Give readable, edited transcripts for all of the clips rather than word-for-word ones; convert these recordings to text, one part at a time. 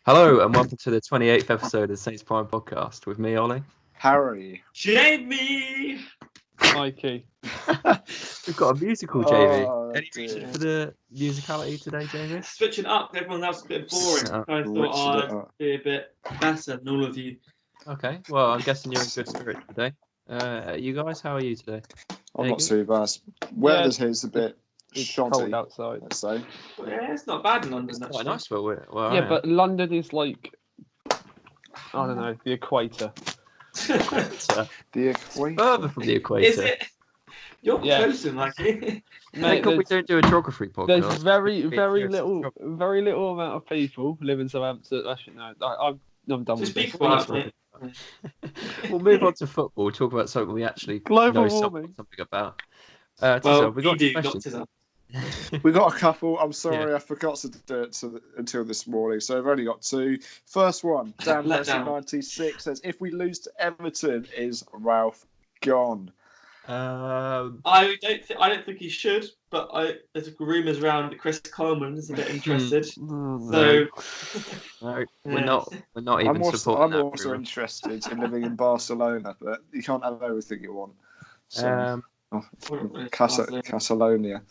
Hello and welcome to the 28th episode of SaintsPrime Podcast with me, Ollie. Harry. Jamie! Mikey. We've got a musical, Jamie. Oh, Any dear. reason for the musicality today, Jamie? Switching up, everyone else is a bit boring. I thought I'd be a bit better than all of you. Okay, well, I'm guessing you're in good spirits today. You guys, how are you today? I'm not too bad. Weather's here's a bit It's shoddy, cold outside. let's say. But yeah, it's not bad in London. It's Actually. quite nice for it. Well, Yeah, but London is like, I don't know, the equator. The equator. further from the Is equator. it? You're Yeah. closer, Mikey. Thank God we don't do a geography podcast. There's very It's little amount of people live in Southampton. Actually, no, I'm done Just with be this. quiet, mate. We'll move on to football. Talk about something we actually Global know warming. something about. Well, we got you do, questions. Doctor. We got a couple. I'm sorry, I forgot to do it until this morning, so I've only got two. First one, Dan Let Messi down. 96 says, if we lose to Everton, is Ralph gone? I I don't think he should, but there's rumours around that Chris Coleman is a bit interested. no, So we're Yeah. not even I'm supporting that. also rumour. interested in living in Barcelona, but you can't have everything you want. So, Catalonia.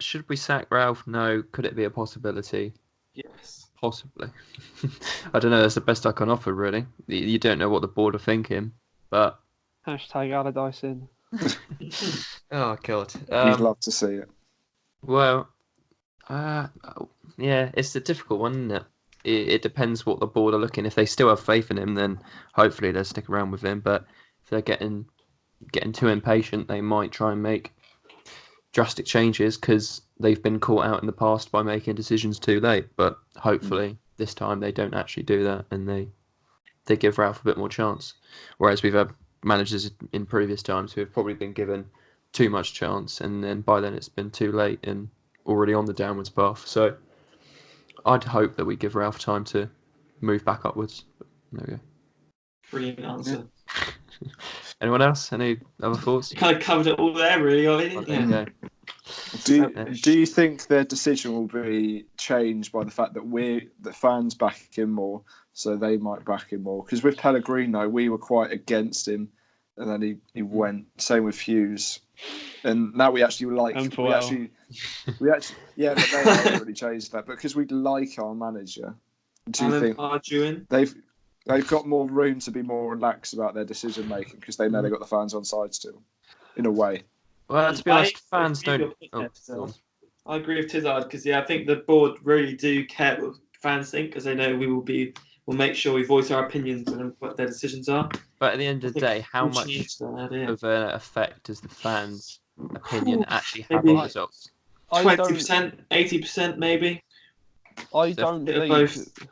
Should we sack Ralph? No. Could it be a possibility? yes. Possibly. I don't know. That's the best I can offer, really. You don't know what the board are thinking, but Hashtag Allardyce in. oh god. You'd love to see it. Well, yeah, it's a difficult one, isn't it? It depends what the board are looking. If they still have faith in him, then hopefully they'll stick around with him. But if they're getting too impatient, they might try and make drastic changes because they've been caught out in the past by making decisions too late. But hopefully this time they don't actually do that and they give Ralph a bit more chance. Whereas we've had managers in previous times who have probably been given too much chance and then by then it's been too late and already on the downwards path. So I'd hope that we give Ralph time to move back upwards. But there we go. Brilliant answer. Anyone else? Any other thoughts? You kind of covered it all there, really, Ollie, didn't There you? you go. Do you think their decision will be changed by the fact that the fans back him more, so they might back him more? Because with Pellegrino, we were quite against him, and then he went. Same with Hughes, and now we actually like. And We actually, yeah, but they haven't really changed that. But because we like our manager, do you think arguing? they've got more room to be more relaxed about their decision making because they know they've got the fans on side still, in a way. Well, to be honest, fans I don't. agree with I agree with Tizard because I think the board really do care what fans think because they know we'll make sure we voice our opinions and what their decisions are. But at the end of the day, how much of an effect does the fans' opinion actually have on results? 20%, 80% maybe. I don't Bit of think. both.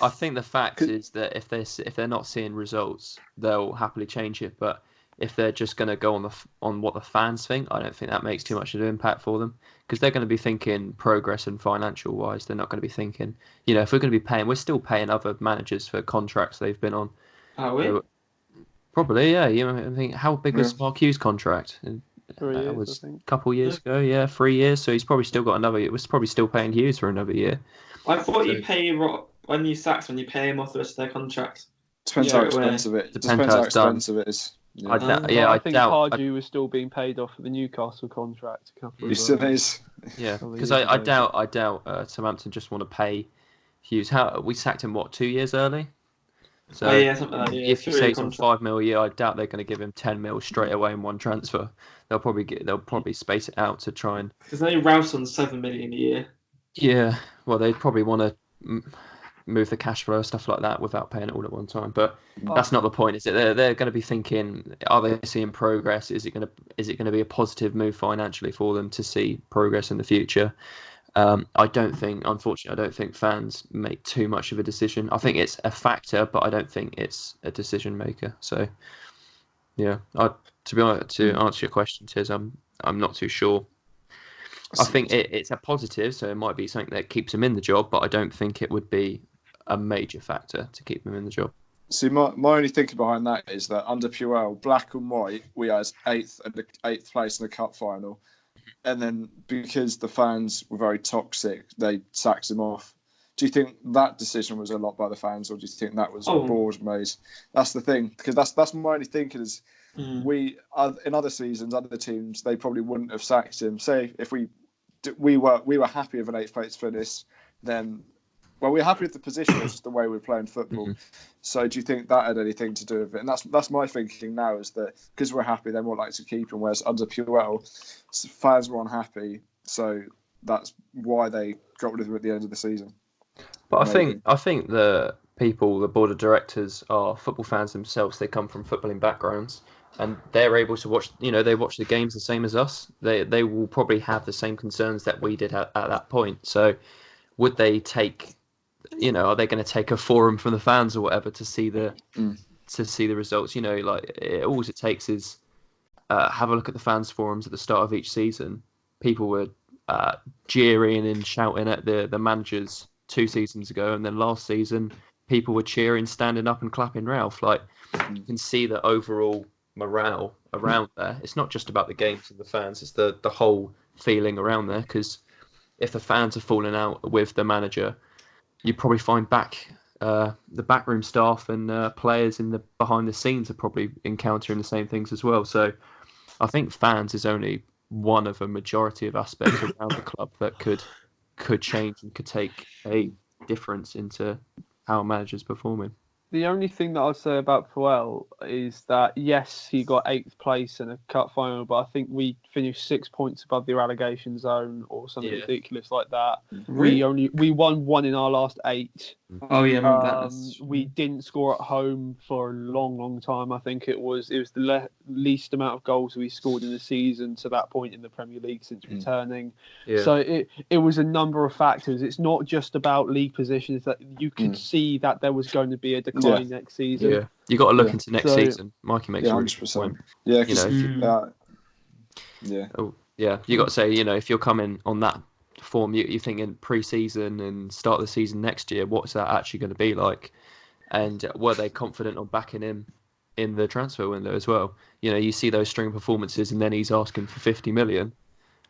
I think the fact is that if they're not seeing results, they'll happily change it. But if they're just going to go on what the fans think, I don't think that makes too much of an impact for them because they're going to be thinking progress and financial wise. They're not going to be thinking, if we're going to be paying, we're still paying other managers for contracts they've been on. Are we? So, probably, yeah. I think how big was Mark Hughes' contract? 3 years, That was I think. a couple years ago. Yeah, 3 years. So he's probably still got another year. We're probably still paying Hughes for another year. I thought you pay when you sack when you pay him off the rest of their contract. Depends how expensive it is. Depends how expensive it is. Yeah. I think Pardew was still being paid off for the Newcastle contract. He still is. Yeah, because I doubt Southampton just want to pay Hughes. We sacked him 2 years early. So Something like that. if you say he's on $5 million a year, I doubt they're going to give him $10 million straight away in one transfer. They'll probably space it out to try and. Because they Rouse on $7 million a year. Yeah, well, they'd probably want to move the cash flow stuff like that without paying it all at one time. But that's not the point, is it? They're going to be thinking, are they seeing progress? Is it going to be a positive move financially for them to see progress in the future? Unfortunately, I don't think fans make too much of a decision. I think it's a factor, but I don't think it's a decision maker. So, yeah, to be honest, to answer your question, Tiz, I'm not too sure. I think it's a positive, so it might be something that keeps him in the job, but I don't think it would be a major factor to keep him in the job. See, my only thinking behind that is that under Puel, black and white, we had eighth place in the cup final, and then because the fans were very toxic, they sacked him off. Do you think that decision was a lot by the fans, or do you think that was board made? That's the thing, because that's my only thinking is we in other seasons, other teams, they probably wouldn't have sacked him. Say if we were happy with an 8th place finish, then we're happy with the position. It's just the way we're playing football. So do you think that had anything to do with it? And that's my thinking now, is that because we're happy, they're more likely to keep him. Whereas under Puel, fans were unhappy, so that's why they got rid of him at the end of the season. But I think the people, the board of directors, are football fans themselves. They come from footballing backgrounds, and they're able to watch. They watch the games the same as us. They will probably have the same concerns that we did at that point. So, would they take? Are they going to take a forum from the fans or whatever to see the results? All it takes is have a look at the fans forums at the start of each season. People were jeering and shouting at the managers 2 seasons ago, and then last season people were cheering, standing up and clapping Ralph. You can see the overall morale around there. It's not just about the games and the fans, it's the whole feeling around there, because if the fans are falling out with the manager, you probably find the backroom staff and players in the behind the scenes are probably encountering the same things as well. So I think fans is only one of a majority of aspects around the club that could change and could take a difference into how a manager's performing. The only thing that I'd say about Puel is that, yes, he got 8th place in a cup final, but I think we finished 6 points above the relegation zone or something ridiculous like that. Really? We won 1 in our last 8. Oh yeah, that. We didn't score at home for a long time. I think it was the least amount of goals we scored in the season to that point in the Premier League since returning. Yeah. So it was a number of factors. It's not just about league positions. That you could see that there was going to be a decline next season. Yeah, you got to look into next season. Mikey makes 100%. Yeah, you got to say, if you're coming on that form, you're thinking pre-season and start the season next year, what's that actually going to be like? And were they confident on backing him in the transfer window as well? You see those string performances, and then he's asking for 50 million.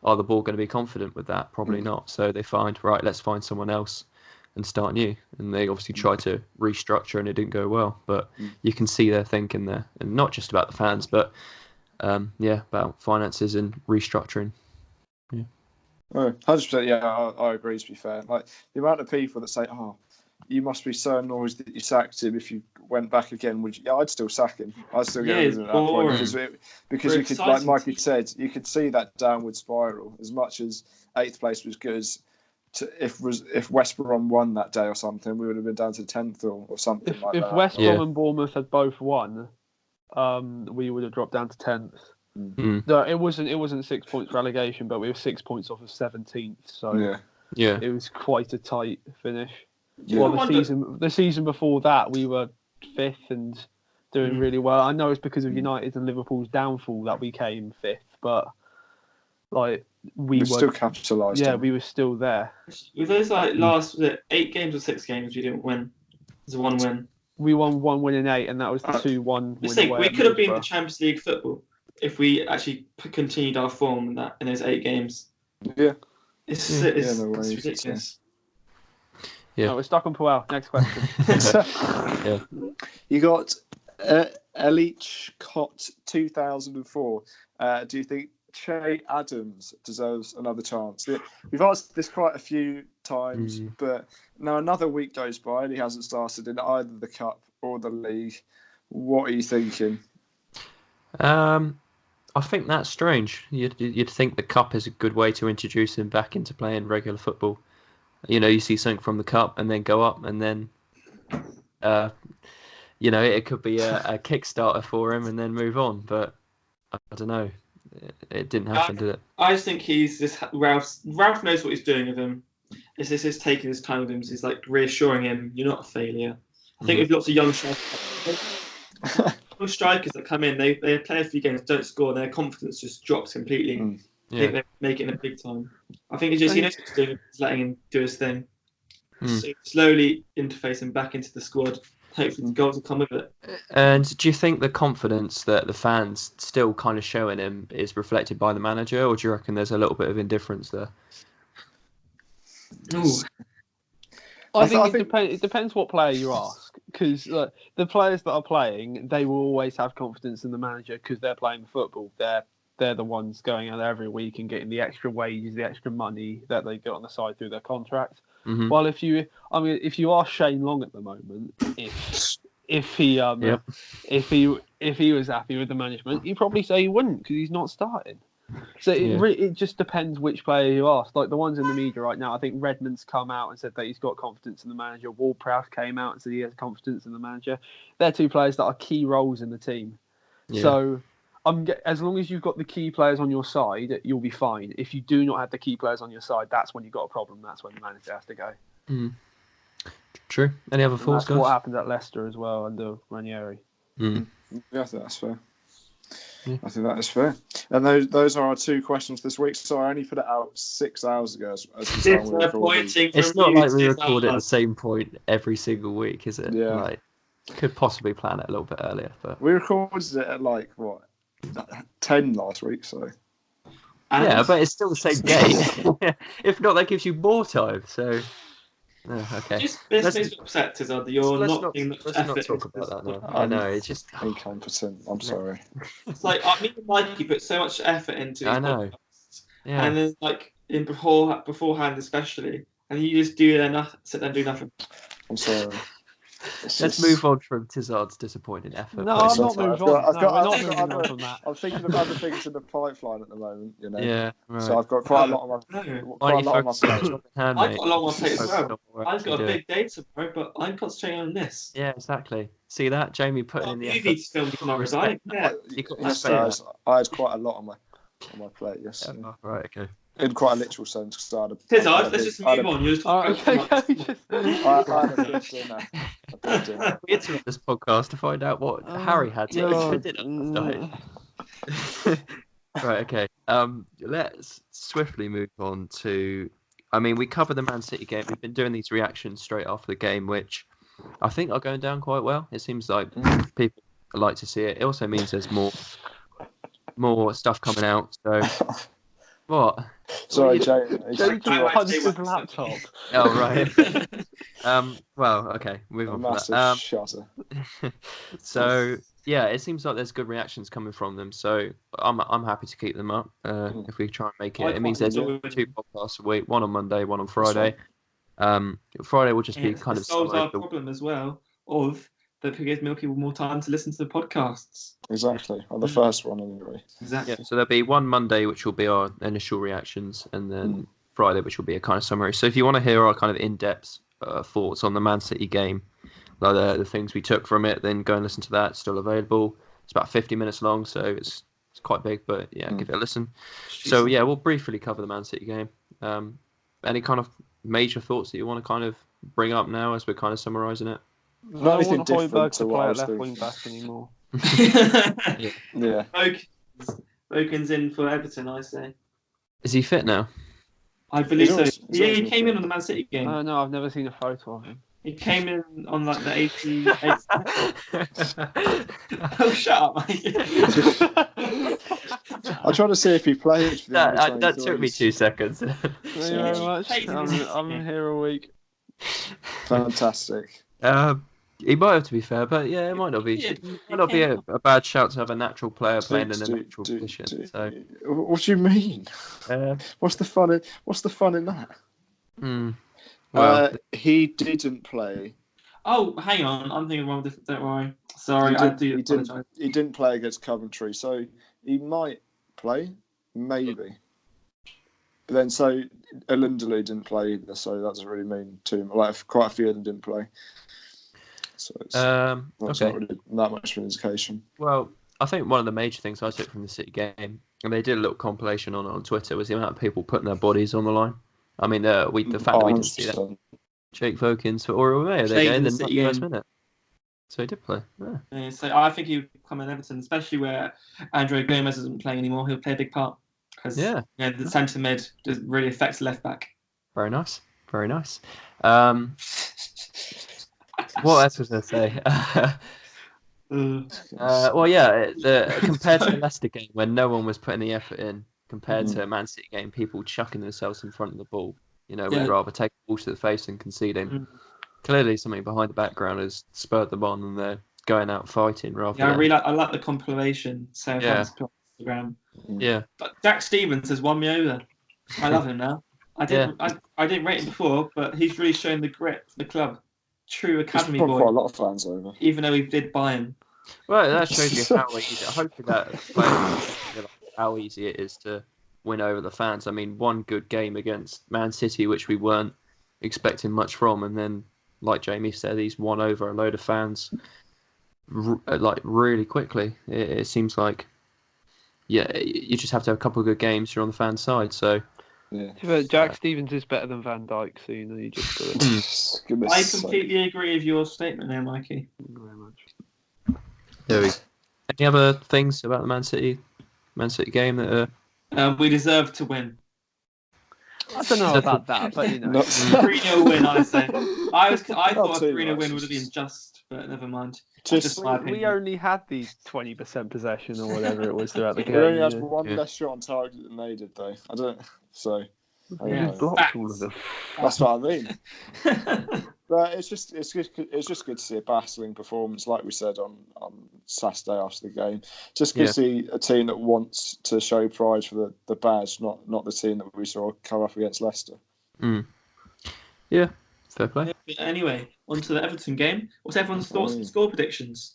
Are the board going to be confident with that? Probably not. So they let's find someone else and start new. And they obviously tried to restructure, and it didn't go well. But you can see their thinking there, and not just about the fans, but about finances and restructuring. Yeah. 100%. Yeah, I agree. To be fair, like the amount of people that say, "Oh, you must be so annoyed that you sacked him. If you went back again, would you?" Yeah, I'd still sack him. I'd still get rid of him at that point because you could, like Mikey said, you could see that downward spiral. As much as 8th place was good, if West Brom won that day or something, we would have been down to 10th or something like that. If West Brom and Bournemouth had both won, we would have dropped down to 10th. No, it wasn't 6 points relegation, but we were 6 points off of 17th. So it was quite a tight finish. Yeah. Well, the season before that, we were 5th and doing really well. I know it's because of United and Liverpool's downfall that we came 5th, but we were still capitalised. Yeah, we were still there. With those last 8 games or 6 games, we didn't win. It was a 1 win. We won 1 win in 8, and that was the 2-1 win. We could have been the Champions League football if we actually continued our form in those 8 games. Yeah. It's ridiculous. Yeah. No, we're stuck on Puel. Next question. You got Elich Cott 2004. Do you think Che Adams deserves another chance? We've asked this quite a few times, but now another week goes by and he hasn't started in either the Cup or the League. What are you thinking? I think that's strange. You'd think the Cup is a good way to introduce him back into playing regular football. You see something from the Cup and then go up, and then, it could be a Kickstarter for him and then move on. But I don't know. It didn't happen, did it? I just think he's just Ralph knows what he's doing with him. It's just taking his time with him. So he's reassuring him, you're not a failure. I think with lots of young strikers that come in, they play a few games, don't score, and their confidence just drops completely. I think they make it in a big time. I think it's just he knows what he's doing, just letting him do his thing. So slowly interface him back into the squad, hopefully the goals will come with it. And do you think the confidence that the fans still kind of showing him is reflected by the manager, or do you reckon there's a little bit of indifference there? Ooh. I think it depends what player you ask, because the players that are playing, they will always have confidence in the manager because they're playing football. They're the ones going out there every week and getting the extra wages, the extra money that they get on the side through their contract. Mm-hmm. While if you ask Shane Long at the moment, if he was happy with the management, he'd probably say he wouldn't because he's not starting. So it just depends which player you ask. Like the ones in the media right now, I think Redmond's come out and said that he's got confidence in the manager. Ward-Prowse came out and said he has confidence in the manager. They're two players that are key roles in the team. Yeah. So as long as you've got the key players on your side, you'll be fine. If you do not have the key players on your side, that's when you've got a problem. That's when the manager has to go. Mm. True. Any other thoughts, guys? That's what happened at Leicester as well under Ranieri. Mm. Yeah, I think that's fair. Yeah. I think that is fair. And those are our two questions this week. So I only put it out 6 hours ago. It's not like we record at the same point every single week, is it? Yeah. Like, could possibly plan it a little bit earlier, but we recorded it at 10 last week. So yeah, but it's still the same game. If not, that gives you more time. So. Okay. Let's upset Tizard that you're let's not talk about that now. I know, it's just incompetent. I'm sorry. It's like me and Mikey put so much effort into these podcasts, yeah. And then in beforehand especially, and you just sit there and do nothing. I'm sorry. Let's move on from Tizard's disappointing effort. No, I'm not moving on. I'm thinking of other things in the pipeline at the moment, you know. Yeah, right. So I've got quite a lot on my plate. I've got a lot on my plate as well. I've got a big day tomorrow, but I'm concentrating on this. Yeah, exactly. See that? Jamie putting in the effort. You need to film tomorrow, right? Yeah. I had quite a lot on my plate, yes. Oh, right, okay. In quite a literal sense, because let's just move on. You're just I had a big dinner. We interrupt this podcast to find out what Harry had for dinner. Right, okay. Let's swiftly move on to. I mean, we covered the Man City game. We've been doing these reactions straight after the game, which I think are going down quite well. It seems like people like to see it. It also means there's more stuff coming out. So. What? Sorry, Jay. Jay punched his laptop. Oh, right. Well, okay. Move on from that. Shutter. So, yeah, it seems like there's good reactions coming from them. So, I'm happy to keep them up if we try and make it. It means there's 2 podcasts a week, one on Monday, one on Friday. Friday will just be kind of... It solves our problem as well of... that gives more people more time to listen to the podcasts. Exactly. On the first one, anyway. Exactly. Yeah, so there'll be one Monday, which will be our initial reactions, and then Friday, which will be a kind of summary. So if you want to hear our kind of in-depth thoughts on the Man City game, like the things we took from it, then go and listen to that. It's still available. It's about 50 minutes long, so it's quite big, but yeah, give it a listen. So yeah, we'll briefly cover the Man City game. Any kind of major thoughts that you want to kind of bring up now as we're kind of summarising it? Not anything different to what I was left thinking. wing back anymore. Yeah. Boken's in for Everton, I say. Is he fit now? I believe so. Yeah, he came in on the Man City game. No, I've never seen a photo of him. He came in on like the 88th. Oh, shut up, Mike. I tried to see if he played. For the that took me 2 seconds. Thank you very much. I'm here a week. Fantastic. He might have, to be fair, but yeah, it might not be. It might not be a bad shout to have a natural player playing in a natural position. So, what do you mean? What's the fun in that? Well, he didn't play. Oh, hang on, I'm thinking wrong. Don't worry. Sorry, I do apologise. He didn't play against Coventry, so he might play, maybe. But then, so Alundalou didn't play either, so that doesn't really mean too much. Like, quite a few of them didn't play. So it's not really that much of an indication. Well, I think one of the major things I took from the City game, and they did a little compilation on Twitter, was the amount of people putting their bodies on the line. I mean, the fact that we didn't see that. Jake Vokins for Aurelio there in the first minute. So he did play. Yeah, so I think he would come in Everton, especially where Andre Gomez isn't playing anymore. He'll play a big part. Because the centre mid really affects left back. Very nice. Very nice. What else was I say? Compared to the Leicester game when no one was putting the effort in, compared to a Man City game, people chucking themselves in front of the ball. We'd rather take the ball to the face than conceding. Clearly, something behind the background has spurred them on, and they're going out fighting rather than... I like the compilation Southampton's put on Instagram. Yeah. But Jack Stevens has won me over. I love him now. I didn't rate him before, but he's really shown the grit for the club. True academy boy. Quite a lot of fans over. Even though we did buy him. Well, that shows you how easy. Hopefully that how easy it is to win over the fans. I mean, one good game against Man City, which we weren't expecting much from, and then, like Jamie said, he's won over a load of fans, really quickly. It seems like, you just have to have a couple of good games. You're on the fan side, so. Yeah. Jack Stevens is better than Van Dijk, so you just do it. I completely agree with your statement there, Mikey. Thank you very much. Any other things about the Man City game that we deserve to win? I don't know about that, but 3-0 win, I say. I thought a 3-0 win would have been just, but never mind. We only had these 20% possession or whatever it was throughout the game. We only had one less shot on target than they did, though. Blocked all of them. That's what I mean. But it's just good to see a battling performance, like we said on Saturday after the game. Just good to see a team that wants to show pride for the badge, not the team that we saw come up against Leicester. Yeah, fair play. Anyway, on to the Everton game. What's everyone's thoughts and score predictions?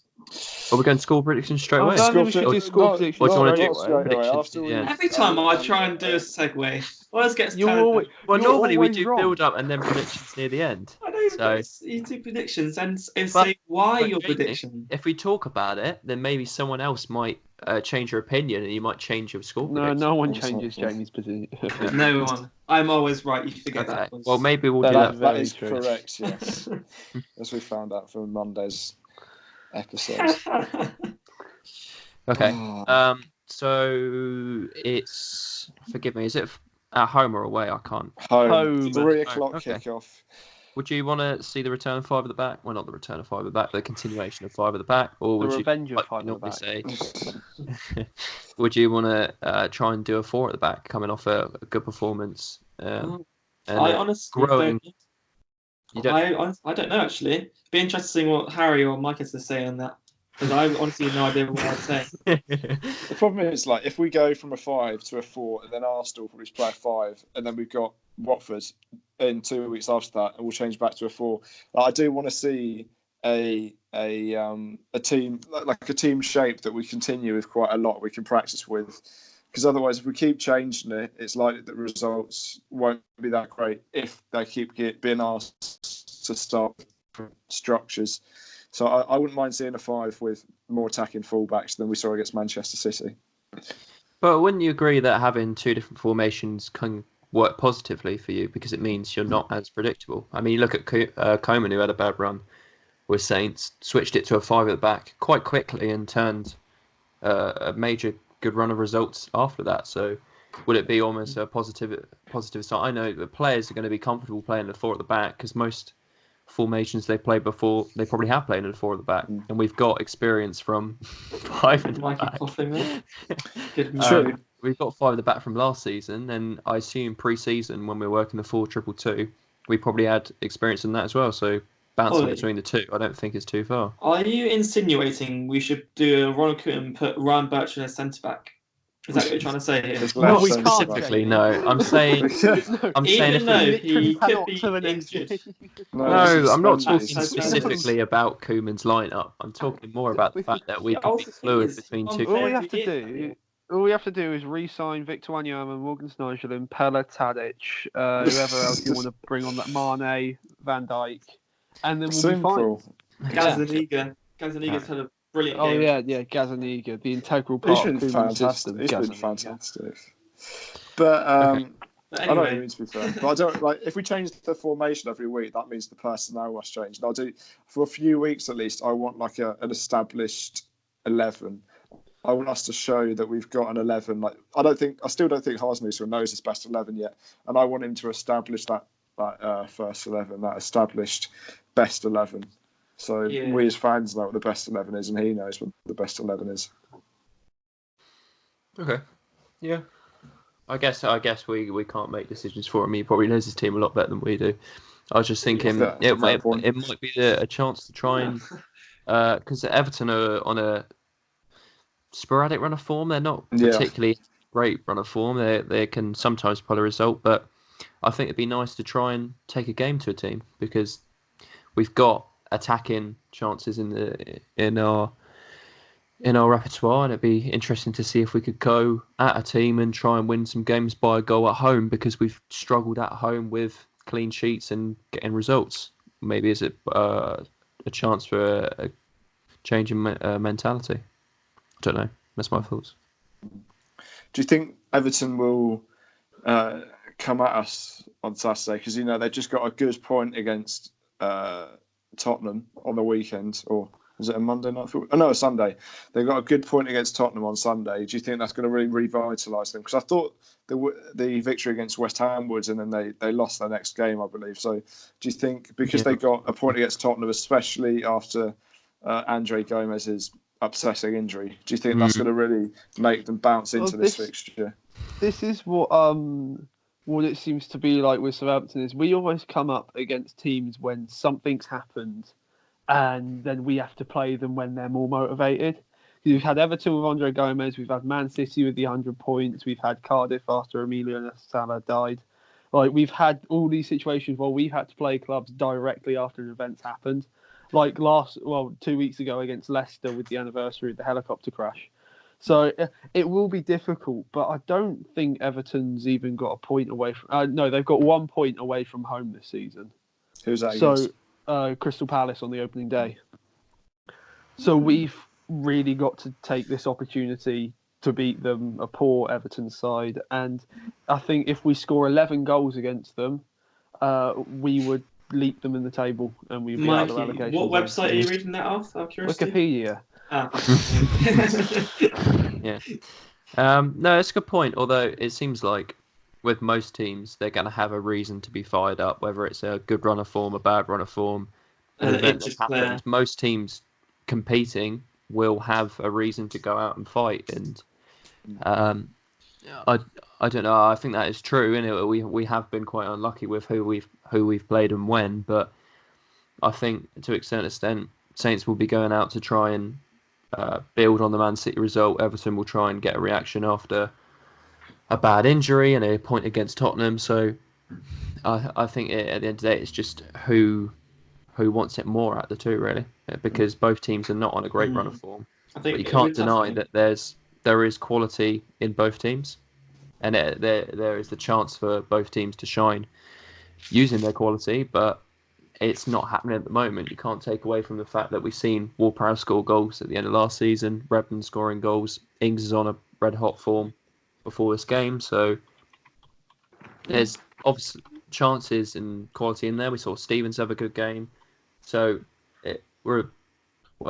Are we going to score predictions straight away? We should do score predictions. What do you want to do? Predictions? Every time I try and do a segue, always gets normally we do build up and then predictions near the end. I know, you do predictions and say why your prediction. If we talk about it, then maybe someone else might change your opinion and you might change your score. No one changes Jamie's position. No one. I'm always right. You forget that. Well, maybe we'll do that. That is correct, yes. As we found out from Monday's episodes. Okay. So it's, forgive me, is it at home or away? I can't. Home. 3:00 kickoff. Would you want to see the return of 5 at the back? Well, not the return of 5 at the back, the continuation of 5 at the back, or would the revenge you of 5 at the back? Would you want to try and do a 4 at the back, coming off a good performance? I honestly I don't know, actually. It'd be interesting what Harry or Mike has to say on that, because I honestly have no idea what I'd say. The problem is, if we go from a 5 to a 4, and then Arsenal probably play a 5, and then we've got Watford in 2 weeks after that, and we'll change back to a 4. I do want to see a team, like a team shape that we continue with quite a lot, we can practice with. Because otherwise, if we keep changing it, it's likely that the results won't be that great if they keep being asked to start structures. So I wouldn't mind seeing a 5 with more attacking fullbacks than we saw against Manchester City. But wouldn't you agree that having 2 different formations can work positively for you, because it means you're not as predictable? I mean, you look at Koeman, who had a bad run with Saints, switched it to a 5 at the back quite quickly and turned a major good run of results after that. So would it be almost a positive sign? I know the players are going to be comfortable playing the 4 at the back, because most formations they played before, they probably have played in the 4 at the back, and we've got experience from 5 at the back. True. We've got 5 at the back from last season, and I assume pre-season when we were working the 4-2-2, we probably had experience in that as well. So bouncing between the two, I don't think is too far. Are you insinuating we should do a Ronald Koeman and put Ryan Bertrand as centre back? Is that what you're trying to say here? Not specifically, no. I'm saying, even though he could be injured. No, I'm not talking specifically about Koeman's lineup. I'm talking more about the fact that we can be fluid between two. All we have to do is re-sign Victor Wanyama, Morgan Sneijderlin, Pella, Tadic, whoever else you want to bring on, that Mane, Van Dijk, and then we'll be fine. Gazzaniga's had a brilliant game. Yeah, Gazzaniga, the integral part of Koeman's system. He's been fantastic. But anyway. I don't mean to be fair. But I don't if we change the formation every week, that means the personnel must change. And I'll do, for a few weeks at least, I want an established 11. I want us to show that we've got an 11. I still don't think Hasenhuttl knows his best 11 yet, and I want him to establish that first 11, that established best 11. So we as fans know what the best 11 is, and he knows what the best 11 is. Okay. Yeah. I guess we can't make decisions for him. He probably knows his team a lot better than we do. I was just thinking it might be a chance to try and because Everton are on a sporadic run of form. They're not particularly great run of form. They can sometimes pull a result, but I think it'd be nice to try and take a game to a team because we've got attacking chances in our repertoire, and it'd be interesting to see if we could go at a team and try and win some games by a goal at home because we've struggled at home with clean sheets and getting results. Maybe is it a chance for a change in mentality? I don't know. That's my thoughts. Do you think Everton will come at us on Saturday? Because they've just got a good point against Tottenham on the weekend, or is it a Monday night? A Sunday. They've got a good point against Tottenham on Sunday. Do you think that's going to really revitalise them? Because I thought the victory against West Ham would, and then they lost their next game, I believe. So do you think because they got a point against Tottenham, especially after Andre Gomez's upsetting injury, do you think that's going to really make them bounce into this fixture? This is what it seems to be like with Southampton is we always come up against teams when something's happened and then we have to play them when they're more motivated. We've had Everton with Andre Gomez, we've had Man City with the 100 points, we've had Cardiff after Emilio Sala died. Like, we've had all these situations where we've had to play clubs directly after an event's happened. Like 2 weeks ago against Leicester with the anniversary of the helicopter crash. So it will be difficult, but I don't think Everton's even got a point away from... no, they've got 1 point away from home this season. Who's that against? Crystal Palace on the opening day. So we've really got to take this opportunity to beat them, a poor Everton side. And I think if we score 11 goals against them, we would leap them in the table and we'd be out of the relegation. What website are you reading that off? I'm curious. Wikipedia. Yeah. No, it's a good point. Although it seems like with most teams, they're going to have a reason to be fired up, whether it's a good run of form, a bad run of form. An event that happens. Most teams competing will have a reason to go out and fight. And I don't know. I think that is true. And we have been quite unlucky with who we've played and when. But I think to a certain extent, Saints will be going out to try and build on the Man City result. Everton will try and get a reaction after a bad injury and a point against Tottenham. So I think at the end of the day, it's just who wants it more at the two, really, because both teams are not on a great run of form. But you can't deny that there is quality in both teams, and there is the chance for both teams to shine using their quality, but it's not happening at the moment. You can't take away from the fact that we've seen Ward-Prowse score goals at the end of last season, Redmond scoring goals, Ings is on a red-hot form before this game, so there's obviously chances and quality in there. We saw Stevens have a good game, so we're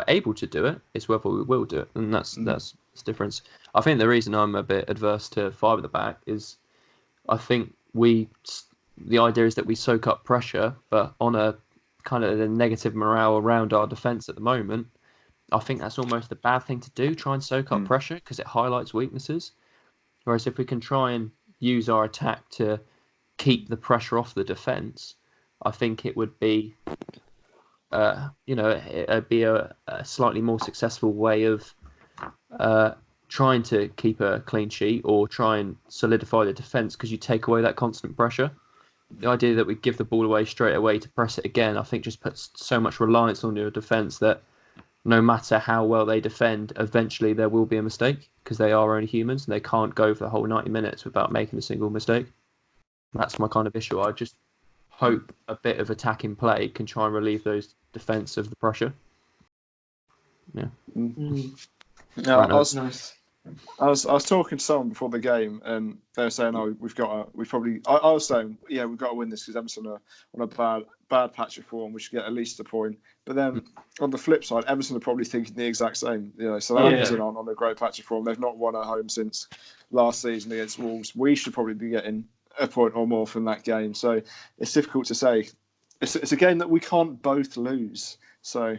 able to do it. It's whether we will do it, and that's the difference. I think the reason I'm a bit adverse to 5 at the back is I think the idea is that we soak up pressure, but on a kind of a negative morale around our defence at the moment, I think that's almost a bad thing to do, try and soak up pressure, because it highlights weaknesses. Whereas if we can try and use our attack to keep the pressure off the defence, I think it would be, it'd be a slightly more successful way of trying to keep a clean sheet or try and solidify the defence, because you take away that constant pressure. The idea that we give the ball away straight away to press it again, I think just puts so much reliance on your defence that no matter how well they defend, eventually there will be a mistake, because they are only humans and they can't go for the whole 90 minutes without making a single mistake. That's my kind of issue. I just hope a bit of attacking play can try and relieve those defence of the pressure. Yeah. No, I was talking to someone before the game, and they were saying, I was saying, we've got to win this because Everton are on a bad patch of form. We should get at least a point. But then on the flip side, Everton are probably thinking the exact same. So Everton aren't on a great patch of form. They've not won at home since last season against Wolves. We should probably be getting a point or more from that game. So it's difficult to say. It's a game that we can't both lose. So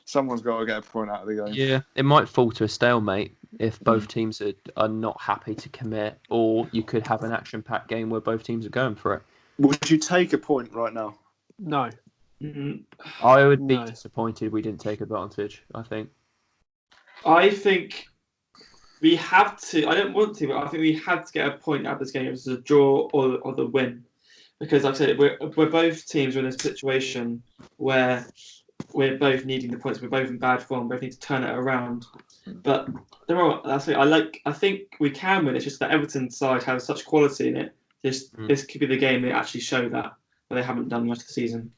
someone's got to get a point out of the game. Yeah, it might fall to a stalemate if both teams are not happy to commit, or you could have an action-packed game where both teams are going for it. Would you take a point right now? No. I would be disappointed we didn't take advantage, I think. I think we have to. I don't want to, but I think we had to get a point out of this game. It was a draw or the win. Because, like I said, we're both teams are in a situation where we're both needing the points. We're both in bad form. We both need to turn it around. But I think we can win. It's just that Everton side has such quality in it. This could be the game they actually show that, but they haven't done much of the season.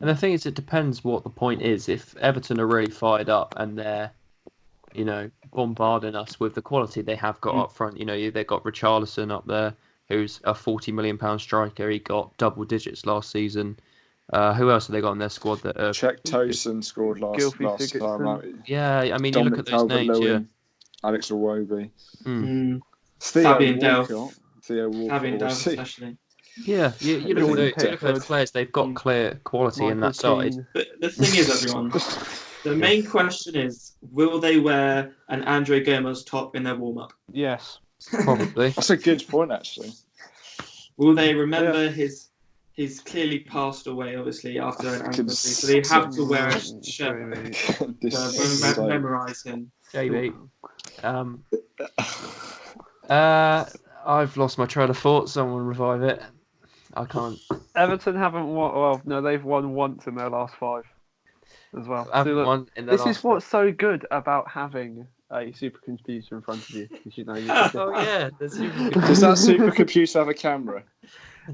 And the thing is, it depends what the point is. If Everton are really fired up and they're, bombarding us with the quality they have got up front, they've got Richarlison up there, who's a £40 million striker. He got double digits last season. Who else have they got in their squad? Czech Tosin scored last time out. Yeah, I mean, Dominic you look at those names, Lewin, Alex Iwobi. Theo Walcott, especially. Yeah, you look at those players, they've got clear quality in that side. But the thing is, everyone, the main question is, will they wear an Andre Gomez top in their warm-up? Yes. Probably. That's a good point, actually. Will they remember he's clearly passed away, obviously, after an ankle injury, so they have to wear a shirt to memorise him. JB. I've lost my trail of thought. Someone revive it. I can't. Everton haven't won. Well, no, they've won once in their last 5 as well. This is what's so good about having a supercomputer in front of you. Oh yeah, does that supercomputer have a camera?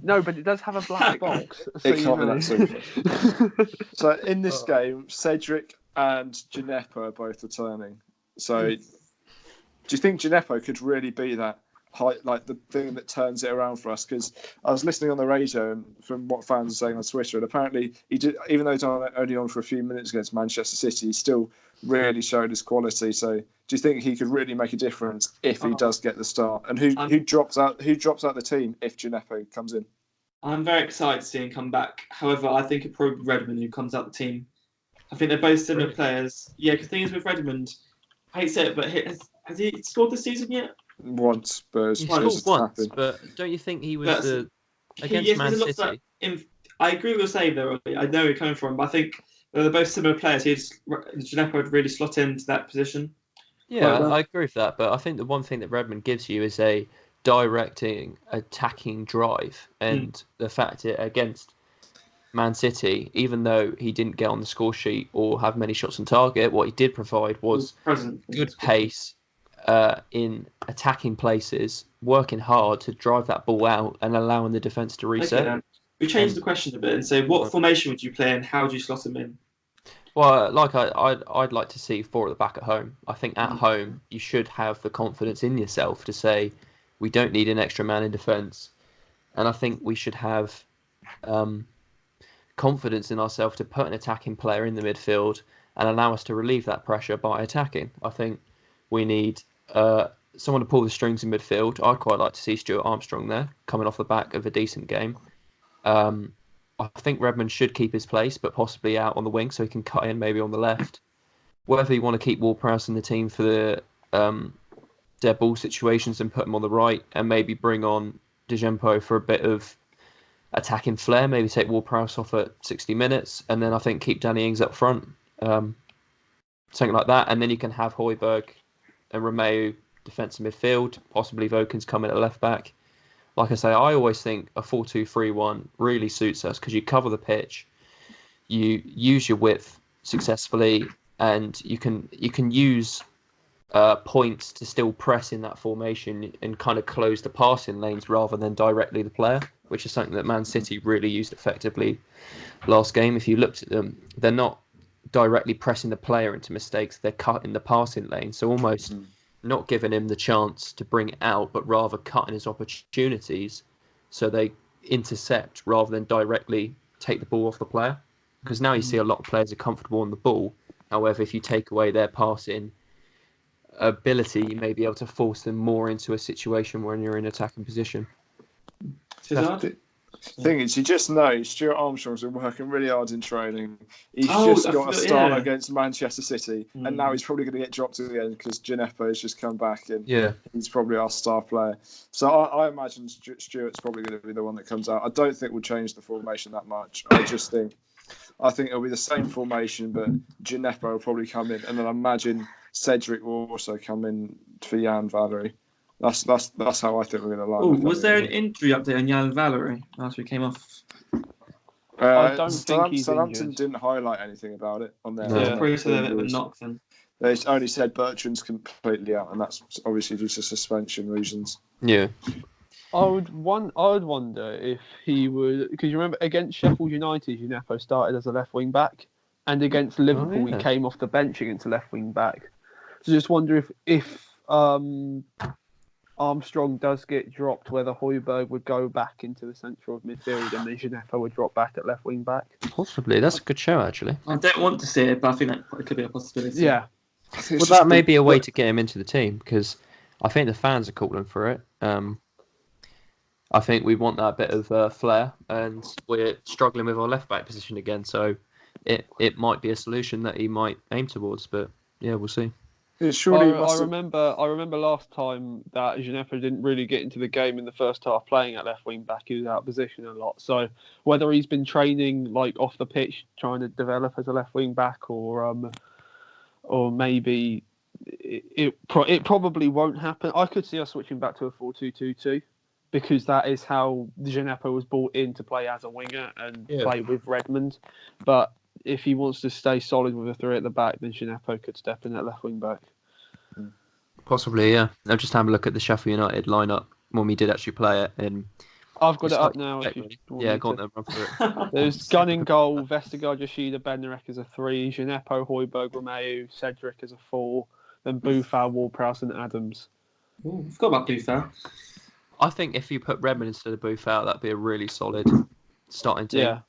No, but it does have a black box. So it can't be that super. So in this game, Cedric and Gineppo are both returning. So do you think Gineppo could really be that like the thing that turns it around for us? Because I was listening on the radio and from what fans are saying on Twitter, and apparently he did, even though he's only on for a few minutes against Manchester City, he still really showed his quality. So do you think he could really make a difference if he does get the start? And who drops out the team if Gineppo comes in? I'm very excited to see him come back. However, I think it's probably Redmond who comes out the team. I think they're both similar players. Yeah, because the thing is with Redmond, I hate to say it, but has he scored this season yet? Once, but he scored once. But don't you think he was against Man City? I agree with your saying there, Ollie. I know where you're coming from, but I think they're both similar players. Gineppo would really slot into that position. Yeah, I agree with that. But I think the one thing that Redmond gives you is a directing, attacking drive, and the fact that against Man City, even though he didn't get on the score sheet or have many shots on target, what he did provide was good pace in attacking places, working hard to drive that ball out and allowing the defence to reset. Okay, we changed the question a bit and say, what formation would you play and how do you slot him in? Well, I'd like to see 4 at the back at home. I think at home you should have the confidence in yourself to say we don't need an extra man in defence, and I think we should have confidence in ourselves to put an attacking player in the midfield and allow us to relieve that pressure by attacking. I think we need someone to pull the strings in midfield. I'd quite like to see Stuart Armstrong there, coming off the back of a decent game. I think Redmond should keep his place, but possibly out on the wing so he can cut in maybe on the left. Whether you want to keep Ward-Prowse in the team for the dead ball situations and put him on the right and maybe bring on Djempo for a bit of attacking flair, maybe take Ward-Prowse off at 60 minutes, and then I think keep Danny Ings up front. Something like that, and then you can have Højbjerg and Romeu defensive midfield, possibly Vokins coming at left back. Like I say, I always think a 4-2-3-1 really suits us because you cover the pitch, you use your width successfully, and you can use points to still press in that formation and kind of close the passing lanes rather than directly the player, which is something that Man City really used effectively last game. If you looked at them, they're not directly pressing the player into mistakes, they're cutting the passing lane, so almost not giving him the chance to bring it out, but rather cutting his opportunities so they intercept rather than directly take the ball off the player. Because now you see a lot of players are comfortable on the ball. However, if you take away their passing ability, you may be able to force them more into a situation when you're in attacking position. Thing is, you just know Stuart Armstrong's been working really hard in training. He's just got a start against Manchester City, and now he's probably going to get dropped again because Gineppo has just come back, and he's probably our star player. So I imagine Stuart's probably going to be the one that comes out. I don't think we'll change the formation that much. I think it'll be the same formation, but Gineppo will probably come in, and then I imagine Cedric will also come in for Jan Valery. That's how I think we're going to line. Oh, was there an injury update on Jan Valery after he came off? I don't think he's Southampton injured. didn't highlight anything about it on their. Yeah, probably said a bit of a knock then. They only said Bertrand's completely out, and that's obviously due to suspension reasons. Yeah. I would wonder if he would, because you remember against Sheffield United, Gineppo started as a left wing back, and against Liverpool he came off the bench against a left wing back. So just wonder if Armstrong does get dropped, whether Højbjerg would go back into the centre of midfield and then Gineppo would drop back at left wing back. Possibly, that's a good show actually. I don't want to see it, but I think that could be a possibility. Yeah. Well, that may be a way to get him into the team because I think the fans are calling for it. I think we want that bit of flair, and we're struggling with our left back position again. So it might be a solution that he might aim towards, but yeah, we'll see. Yeah, I remember last time that Gineppo didn't really get into the game in the first half, playing at left wing back. He was out of position a lot. So whether he's been training like off the pitch, trying to develop as a left wing back, or maybe it probably won't happen. I could see us switching back to a 4-2-2-2 because that is how Gineppo was brought in to play as a winger and play with Redmond. But if he wants to stay solid with a three at the back, then Gineppo could step in at left wing back. Possibly, yeah. I'll just have a look at the Sheffield United lineup when we did actually play it. And I've got it up now. If you go on then, run through it. There's Gunn in goal, Vestergaard, Yoshida, Bednarek as a 3, Gineppo, Højbjerg, Romeu, Cedric as a 4, then Boufal, Ward-Prowse and Adams. Ooh, forgot about Boufal. I think if you put Redmond instead of Boufal, that'd be a really solid starting team. Yeah.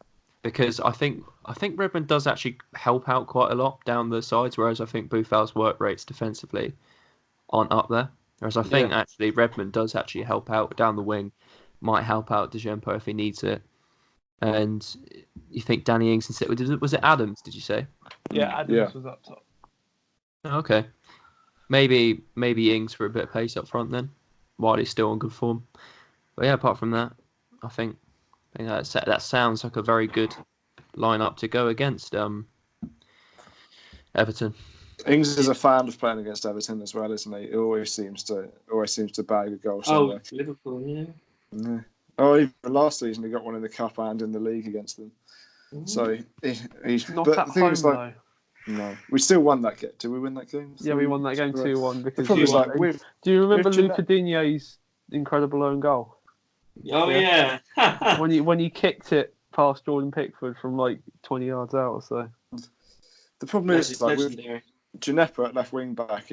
Because I think Redmond does actually help out quite a lot down the sides, whereas I think Boufal's work rates defensively aren't up there. Whereas I think actually Redmond does actually help out down the wing, might help out Gineppo if he needs it. And you think Danny Ings instead? Was it Adams? Did you say? Yeah, Adams was up top. Okay, maybe Ings for a bit of pace up front then, while he's still on good form. But yeah, apart from that, I think that sounds like a very good lineup to go against Everton. Ings is a fan of playing against Everton as well, isn't he? He always seems to bag a goal somewhere. Oh, Liverpool, yeah. Oh, even last season he got one in the cup and in the league against them. So he's not at home though. No, we still won that game. Did we win that game? Yeah, we won that game 2-1 because. Do you remember Luca Digne's incredible own goal? Oh yeah. when he kicked it past Jordan Pickford from like 20 yards out or so. The problem is like with Gineppo at left wing back,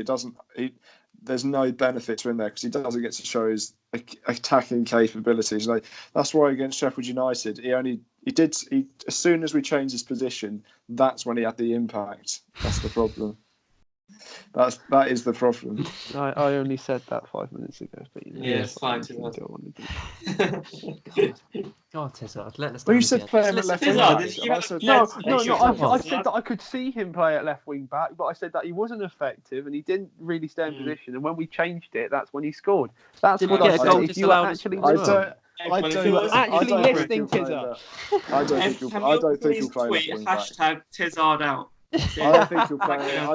there's no benefit to him there because he doesn't get to show his attacking capabilities. Like that's why against Sheffield United, as soon as we changed his position, that's when he had the impact. That's the problem. That is the problem. I only said that 5 minutes ago, but it's fine too. God, Tizard, let us. Well, you said play him at left wing back. I said that I could see him play at left wing back, but I said that he wasn't effective and he didn't really stay in position. And when we changed it, that's when he scored. That's what I said. If you were actually listening, Tizard. I don't think he'll play left wing back. Hashtag Tizard out. I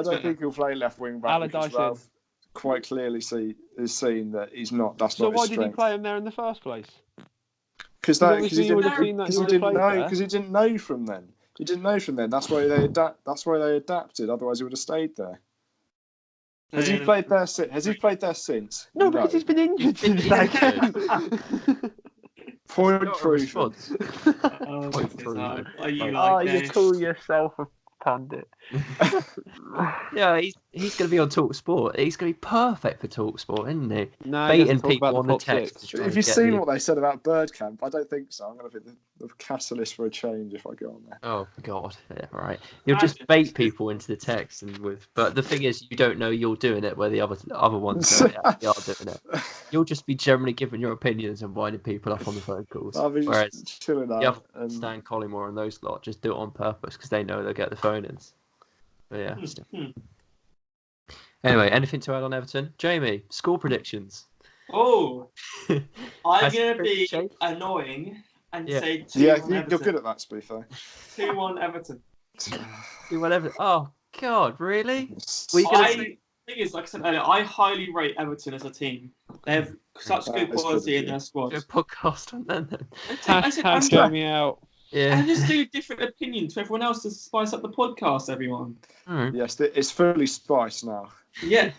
don't think he'll play left wing back because Ralph quite clearly is seen that he's not. That's not his strength. So why did he play him there in the first place? Because he didn't know from then. He didn't know from then. That's why they adapted. Otherwise, he would have stayed there. Has he played there since? No, because he's been injured since that game. Point proof. You call yourself a pundit. Yeah, He's going to be on TalkSport. He's going to be perfect for TalkSport, isn't he? No, baiting people on the text. Have you seen what they said about Birdcamp? I don't think so. I'm going to be the catalyst for a change if I go on there. Oh God! Yeah, right. You'll just bait people into the text, but the thing is, you don't know you're doing it where the other ones know they are doing it. You'll just be generally giving your opinions and winding people up on the phone calls. Whereas chilling out. The other Stan Collymore and those lot just do it on purpose because they know they'll get the phone-ins. But yeah. Anyway, anything to add on Everton? Jamie, score predictions. Oh, I'm going to be annoying and say 2-1 Everton. Yeah, you're good at that, Speefo. 2-1 Everton. 2-1 Everton. Oh, God, really? The thing is, like I said earlier, I highly rate Everton as a team. They have such good quality in their squad. Do a podcast on them then. Hashtag Jamie out. Yeah. And just do different opinions for everyone else to spice up the podcast, everyone. Mm. Yes, it's fully spiced now. Yeah.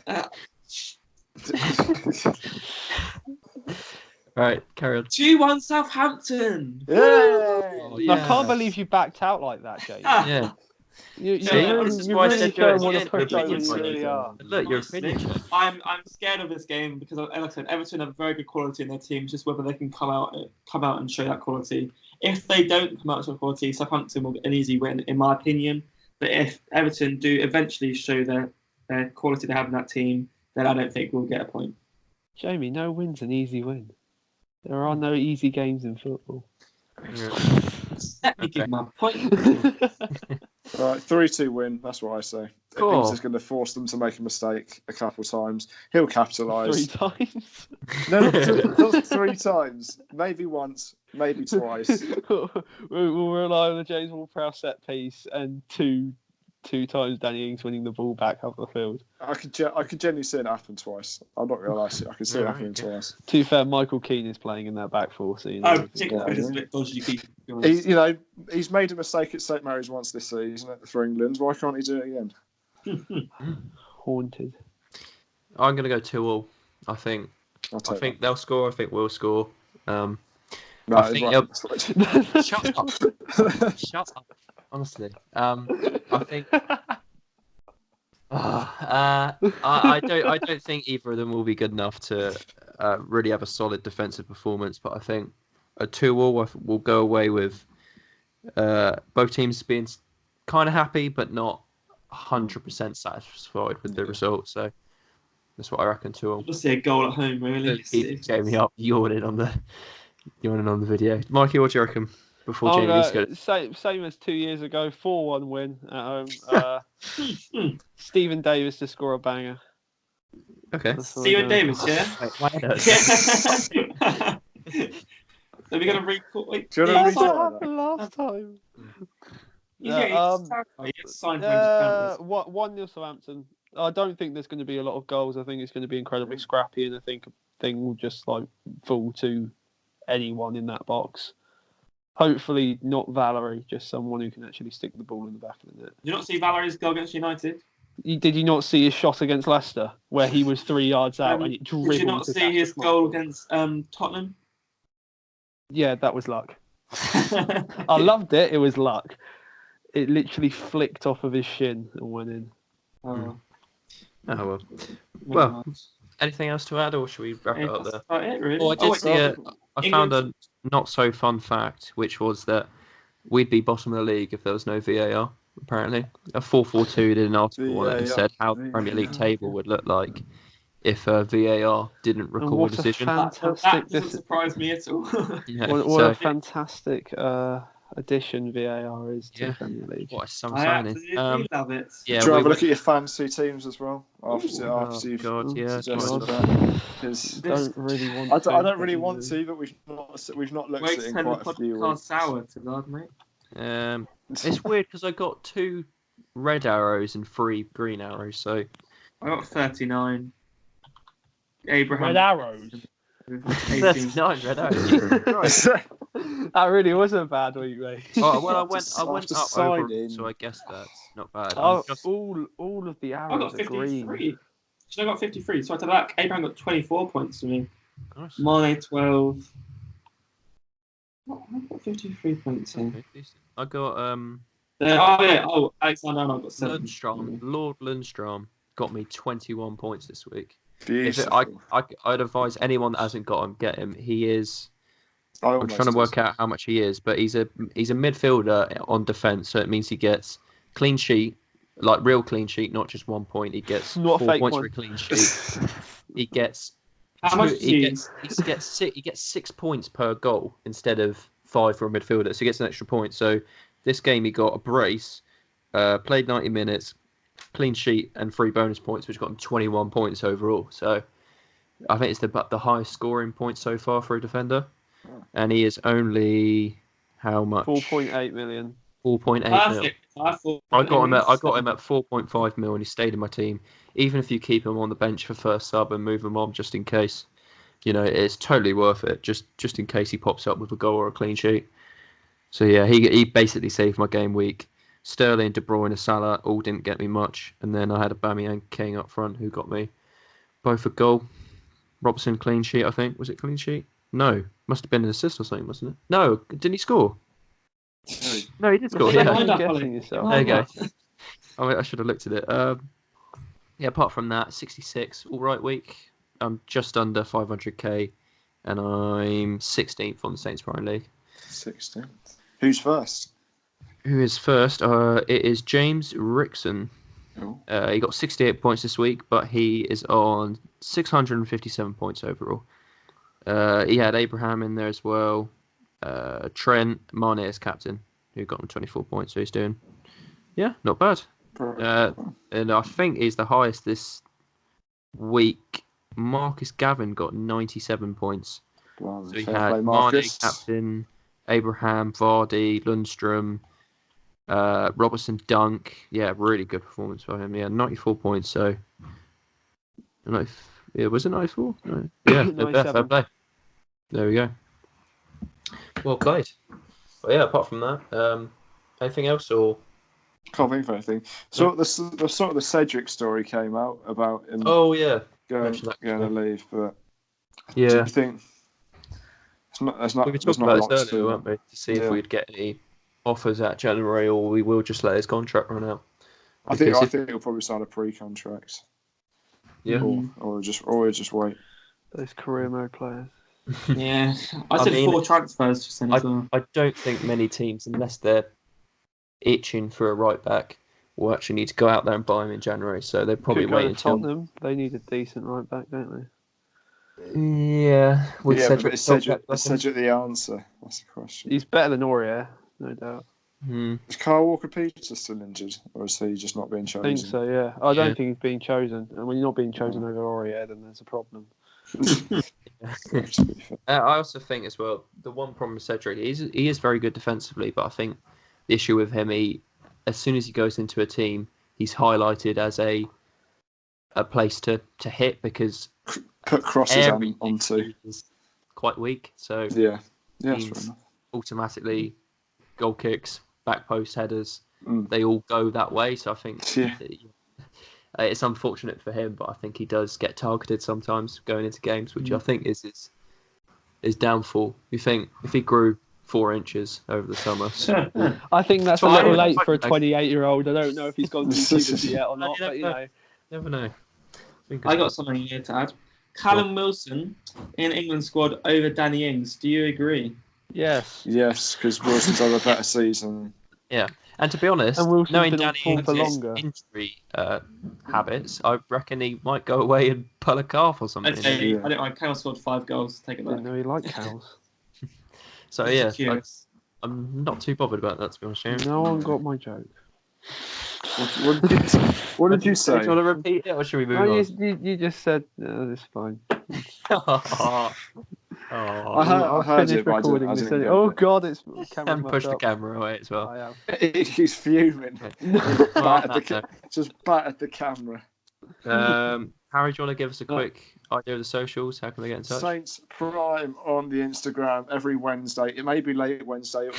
Right, carry on. 2-1 Southampton. Yeah. Oh, yeah. I can't believe you backed out like that, Jamie. Yeah. You this is really why I said don't do want it to push over. again. You really are. Look, you're finished. I'm scared of this game because, like I said, Everton have very good quality in their team. Just whether they can come out and show that quality. If they don't come out and show quality, Southampton will get an easy win, in my opinion. But if Everton do eventually show their quality they have in that team, then I don't think we'll get a point. Jamie, no win's an easy win. There are no easy games in football. Yeah. Let me give my point. Right, 3-2 win. That's what I say. Cool. He's just going to force them to make a mistake a couple of times. He'll capitalise. 3 times. No, not 3 times. Maybe once, maybe twice. We'll rely on the James Ward-Prowse set piece and two times Danny Ings winning the ball back up the field. I could genuinely see it happen twice. I'm not going to lie to you. I could see it happening twice. To be fair, Michael Keane is playing in that back four. So It's a bit dodgy. He's made a mistake at St Mary's once this season for England. Why can't he do it again? Haunted. I'm going to go 2-2. I think they'll score. I think we'll score. No, I think right. Shut up. Shut up. Honestly, I think I don't think either of them will be good enough to really have a solid defensive performance. But I think a 2-2 will go away with both teams being kind of happy, but not 100% satisfied with the result. So that's what I reckon. 2-2. Just see a goal at home, really. Keep Jamie up yawning on the video. Mikey, what do you reckon? Before Jamie's good. Same as 2 years ago, 4-1 win at home. Stephen Davis to score a banger. Okay. Stephen Davis, yeah? Wait, my head hurts. So we're going to recall... Wait, do you That's want what to happened last time. he gets signed for 1-0 Southampton. I don't think there's going to be a lot of goals. I think it's going to be incredibly scrappy, and I think a thing will just fall to anyone in that box. Hopefully not Valerie, just someone who can actually stick the ball in the back of the net. Did you not see Valerie's goal against United? Did you not see his shot against Leicester, where he was 3 yards out and it dribbled? Did you not see his goal against Tottenham? Yeah, that was luck. I loved it. It was luck. It literally flicked off of his shin and went in. Oh well. Well, anything else to add, or should we wrap it up there? That's it, really. Well, I found a not so fun fact, which was that we'd be bottom of the league if there was no VAR. Apparently, a 442 did an article that said how the Premier League table would look like if VAR didn't record a decision. That doesn't surprise me at all. What a fantastic addition VAR is to the Premier League. What a sum I signing. absolutely love it. Yeah, do you have a look at your fantasy teams as well? After you've suggested that. I don't really want to, but we've not looked at it in quite a few weeks. Sour to God, mate. It's weird because I got 2 red arrows and 3 green arrows, so I got 39. Abraham. Red arrows. 39 red arrows. That really was a bad week, mate. Oh, well, I went up over, so I guess that's not bad. All of the arrows are green. I got 53. So I took that. Abraham got 24 points to me. Nice. My 12. I got 53 points here. I got Alexander Arnold got 7. Lundstrom. Lord Lundstrom. got me 21 points this week. Beautiful. I'd advise anyone that hasn't got him, get him. He is. I'm trying to did. work out how much he is, but he's a midfielder on defence, so it means he gets clean sheet, like real clean sheet, not just 1 point. He gets not 4 points for a clean sheet. He gets he gets 6 points per goal instead of 5 for a midfielder, so he gets an extra point. So this game he got a brace, played 90 minutes, clean sheet, and 3 bonus points, which got him 21 points overall. So I think it's the highest scoring point so far for a defender. And he is only how much? 4.8 million. 4.8 mil. I got him at 4.5 mil, and he stayed in my team. Even if you keep him on the bench for first sub and move him on just in case, it's totally worth it. Just in case he pops up with a goal or a clean sheet. So yeah, he basically saved my game week. Sterling, De Bruyne, Salah all didn't get me much, and then I had Aubameyang, King up front who got me both a goal. Robson clean sheet, I think. Was it clean sheet? No, must have been an assist or something, wasn't it? No, didn't he score? No, he did score. Yeah, there you go. I should have looked at it. Yeah, apart from that, 66, all right week. I'm just under 500k, and I'm 16th on the SaintsPrime League. 16th. Who's first? Who is first? It is James Rickson. Oh. He got 68 points this week, but he is on 657 points overall. He had Abraham in there as well. Trent, Mane as captain, who got him 24 points. So he's doing, not bad. And I think he's the highest this week. Marcus Gavin got 97 points. Wow, so he had Mane captain, Abraham, Vardy, Lundstrom, Robertson, Dunk. Yeah, really good performance for him. Yeah, 94 points. So, was it 94? No. Yeah, fair play. There we go. Well played. But yeah, apart from that, anything else or? Can't think of anything. So the Cedric story came out about him. Oh yeah, going to leave, but yeah, do you think it's not? We could talk about this earlier, weren't we? To see if we'd get any offers at January, or we will just let his contract run out. I think he'll probably sign a pre-contract. Yeah, or just wait. Those career mode players. Yeah, I said 4 transfers just then as well. I don't think many teams, unless they're itching for a right back, will actually need to go out there and buy him in January. So they're probably waiting until Tottenham. They need a decent right back, don't they? Yeah, Cedric the answer? That's the question. He's better than Aurier, no doubt. Is Kyle Walker-Peters still injured, or is he just not being chosen? I think so, yeah. I don't think he's being chosen. And when you're not being chosen over Aurier, then there's a problem. I also think as well, the one problem with Cedric, he is very good defensively, but I think the issue with him, as soon as he goes into a team, he's highlighted as a place to hit because put crosses onto is quite weak. So he's automatically goal kicks, back post headers, they all go that way. So I think it's unfortunate for him, but I think he does get targeted sometimes going into games, which I think is his downfall. You think if he grew 4 inches over the summer? I think that's a little late for a 28-year-old. I don't know if he's gone to puberty yet or not, but never know. I got something here to add. Callum Wilson in England squad over Danny Ings. Do you agree? Yes. Yes, because Wilson's had a better season. Yeah. And to be honest, knowing Danny Ings' injury habits, I reckon he might go away and pull a calf or something. I don't know. Cal scored 5 goals. Take it back. I didn't know he liked cows. So yeah, I'm not too bothered about that, to be honest with you. No one got my joke. What did you say? Do you want to repeat it, or should we move on? You just said it's fine. I heard it, recording I didn't oh God, it's camera. And push the camera away as well. I am. He's fuming. Just battered the camera. Harry, do you want to give us a quick idea of the socials? How can they get in touch? SaintsPrime on the Instagram every Wednesday. It may be late Wednesday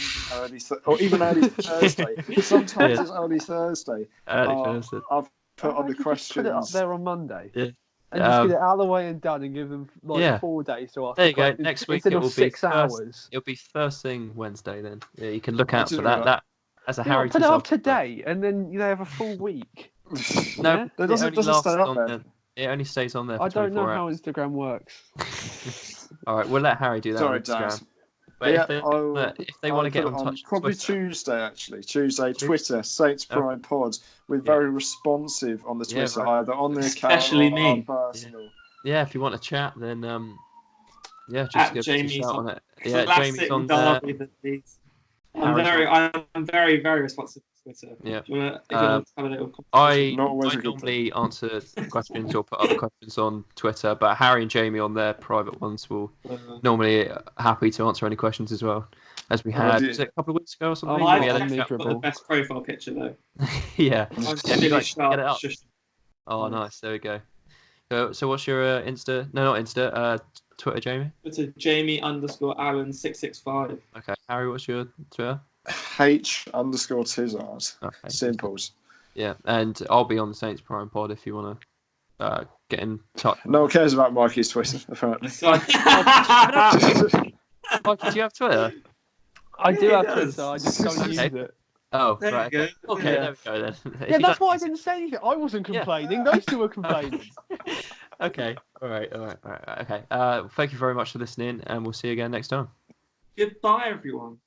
or even early Thursday. Sometimes it's early Thursday. Thursday. I've put on the questions. Put it up there on Monday. Yeah. And just get it out of the way and done, and give them 4 days to ask. There you go. Next week it will be 6 hours. It'll be first thing Wednesday then. Yeah, you can look out for that. That as a Harry. Put it up today, and then they have a full week. No, it doesn't stay up there. It only stays on there for I don't know how hours. Instagram works. All right, we'll let Harry do that. Sorry, on Instagram. Dan. But yeah, if they want to get on touch, probably Twitter. Tuesday actually. Tuesday, Twitter, SaintsPrime Pod. We're very responsive on the Twitter, either on the account especially or me. personal. Yeah, if you want to chat, then just At give us a shout on it. Yeah, Jamie's on there. I'm very, very responsive to Twitter. Yeah. If you want to have a little I normally answer questions or put other questions on Twitter, but Harry and Jamie on their private ones will normally happy to answer any questions as well. As we had was it a couple of weeks ago or something? I got the best profile picture though. Yeah. Really sharp. Get it up. Oh, nice. There we go. So what's your Insta? No, not Insta. Twitter, Jamie. Twitter, Jamie_Allen665. Okay, Harry, what's your Twitter? H_Tizard. Okay. Simples. Yeah, and I'll be on the SaintsPrime Pod if you want to get in touch. No one cares about Mikey's Twitter, apparently. Mikey, do you have Twitter? I do have Twitter. I just don't use it. Oh, there right. Okay, there we go then. Yeah, that's why I didn't say anything. I wasn't complaining. Those two were complaining. Okay. All right. Okay. Thank you very much for listening, and we'll see you again next time. Goodbye, everyone.